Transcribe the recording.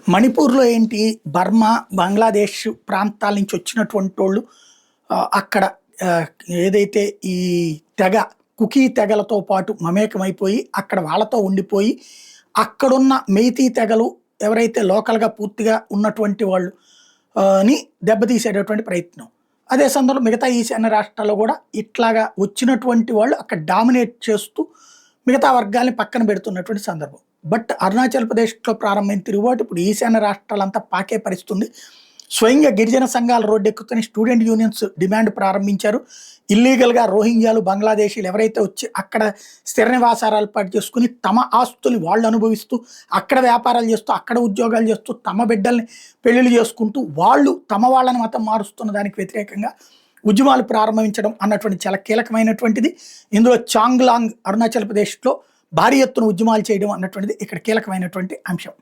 మణిపూర్‌లో ఏంటి బర్మా, బంగ్లాదేశ్ ప్రాంతాల నుంచి వచ్చినటువంటోళ్ళు అక్కడ ఆహ్, ఏదైతే ఈ తెగ కుకీ తెగలతో పాటు మమేకమైపోయి, అక్కడ వాళ్ళతో ఉండిపోయి, అక్కడున్న మెయితీ తెగలు ఎవరైతే లోకల్‌గా పూర్తిగా ఉన్నటువంటి వాళ్ళు ని దెబ్బతీసేటటువంటి ప్రయత్నం. అదే సందర్భంలో మిగతా ఈశాన్య రాష్ట్రాల్లో గూడా ఇట్లాగా వచ్చినటువంటి వాళ్ళు అక్కడ డామినేట్ చేస్తూ మిగతా వర్గాల్ని పక్కన పెడుతున్నటువంటి సందర్భం. బట్ అరుణాచల్ ప్రదేశ్‌లో ప్రారంభమైన తిరుగుబాటు ఇప్పుడు ఈశాన్య రాష్ట్రాలంతా పాకే పరిస్థితుంది. స్వయంగా గిరిజన సంఘాలు రోడ్డెక్కుతున్న స్టూడెంట్ యూనియన్స్ డిమాండ్ ప్రారంభించారు. ఇల్లీగల్‌గా రోహింగ్యాలు, బంగ్లాదేశీలు ఎవరైతే వచ్చి అక్కడ స్థిర నివాసాలు ఏర్పాటు చేసుకొని తమ ఆస్తుల్ని వాళ్ళు అనుభవిస్తూ, అక్కడ వ్యాపారాలు చేస్తూ, అక్కడ ఉద్యోగాలు చేస్తూ, తమ బిడ్డల్ని పెళ్లిళ్లు చేసుకుంటూ, వాళ్ళు తమ వాళ్ళని మతం మారుస్తున్న దానికి వ్యతిరేకంగా ఉద్యమాలు ప్రారంభించడం అన్నటువంటి చాలా కీలకమైనటువంటిది. ఇందులో చాంగ్లాంగ్ అరుణాచల్ ప్రదేశ్‌లో భారీ ఎత్తున ఉద్యమాలు చేయడం అన్నటువంటిది ఇక్కడ కీలకమైనటువంటి అంశం.